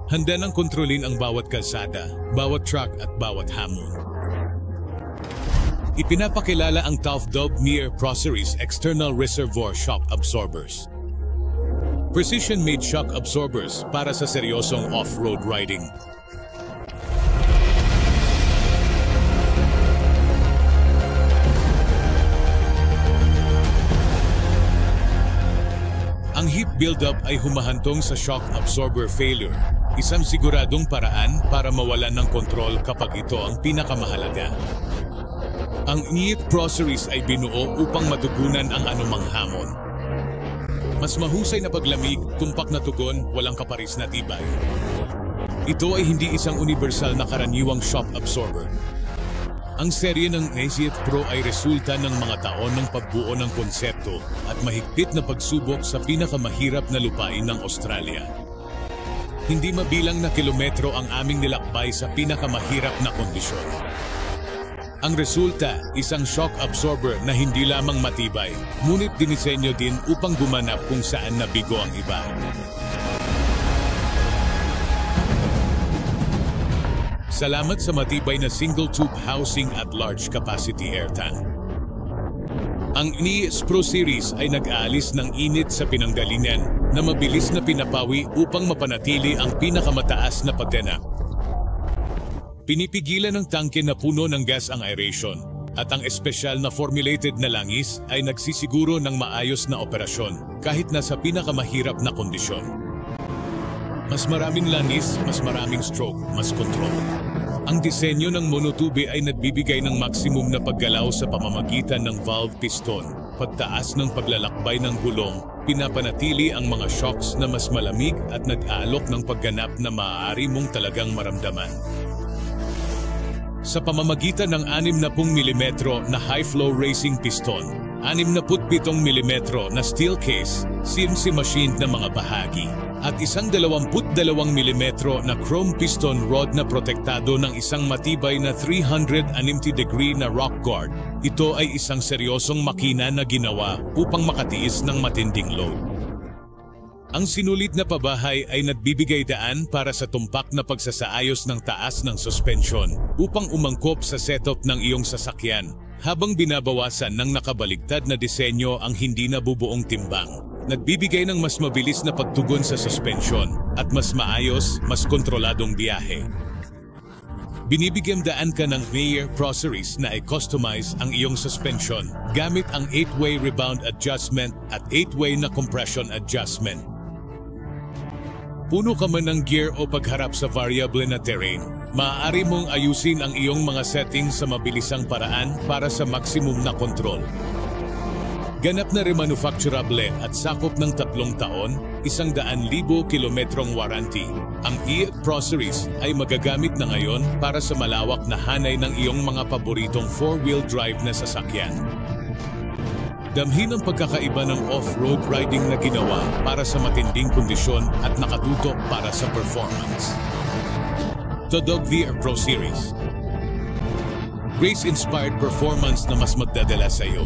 Handa nang kontrolin ang bawat kalsada, bawat truck at bawat hamon. Ipinapakilala ang Taufdub Mir Pro Series External Reservoir Shock Absorbers. Precision-made shock absorbers para sa seryosong off-road riding. Ang heat buildup ay humahantong sa shock absorber failure, isang siguradong paraan para mawalan ng kontrol kapag ito ang pinakamahalaga. Ang NIIT Pro Series ay binuo upang matugunan ang anumang hamon. Mas mahusay na paglamig, tumpak na tugon, walang kaparis na tibay. Ito ay hindi isang universal na karaniwang shock absorber. Ang serye ng NIIT Pro ay resulta ng mga taon ng pagbuo ng konsepto at mahigpit na pagsubok sa pinakamahirap na lupain ng Australia. Hindi mabilang na kilometro ang aming nilakbay sa pinakamahirap na kondisyon. Ang resulta, isang shock absorber na hindi lamang matibay, ngunit dinisenyo din upang gumanap kung saan nabigo ang iba. Salamat sa matibay na single-tube housing at large-capacity air tank. Ang NIIT Pro Series ay nag-aalis ng init sa pinanggalingan na mabilis na pinapawi upang mapanatili ang pinakamataas na pagganap. Pinipigilan ng tangke na puno ng gas ang aeration at ang espesyal na formulated na langis ay nagsisiguro ng maayos na operasyon kahit nasa pinakamahirap na kondisyon. Mas maraming langis, mas maraming stroke, mas control. Ang disenyo ng monotube ay nagbibigay ng maximum na paggalaw sa pamamagitan ng valve piston. Pagtaas ng paglalakbay ng gulong, pinapanatili ang mga shocks na mas malamig at nag-aalok ng pagganap na maaari mong talagang maramdaman. Sa pamamagitan ng 60 mm na high-flow racing piston, 67 mm na steel case, CNC machined na mga bahagi, at isang 22 mm na chrome piston rod na protektado ng isang matibay na 360-degree na rock guard, ito ay isang seryosong makina na ginawa upang makatiis ng matinding load. Ang sinulit na pabahay ay nagbibigay daan para sa tumpak na pagsasaayos ng taas ng suspension upang umangkop sa setup ng iyong sasakyan habang binabawasan ng nakabaligtad na disenyo ang hindi nabubuong timbang. Nagbibigay ng mas mabilis na pagtugon sa suspension at mas maayos, mas kontroladong biyahe. Binibigyan daan ka ng NIIT Pro Series na i-customize ang iyong suspension gamit ang 8-way rebound adjustment at 8-way na compression adjustment. Puno ka man ng gear o pagharap sa variable na terrain, maaari mong ayusin ang iyong mga settings sa mabilisang paraan para sa maximum na control. Ganap na remanufacturable at sakop ng 3 taon, 100,000 kilometrong warranty. Ang NIIT Pro Series ay magagamit na ngayon para sa malawak na hanay ng iyong mga paboritong 4-wheel drive na sasakyan. Damhin ang pagkakaiba ng off-road riding na ginawa para sa matinding kondisyon at nakatutok para sa performance. Taufdub Mir Pro Series. Race-inspired performance na mas magdadala sa iyo.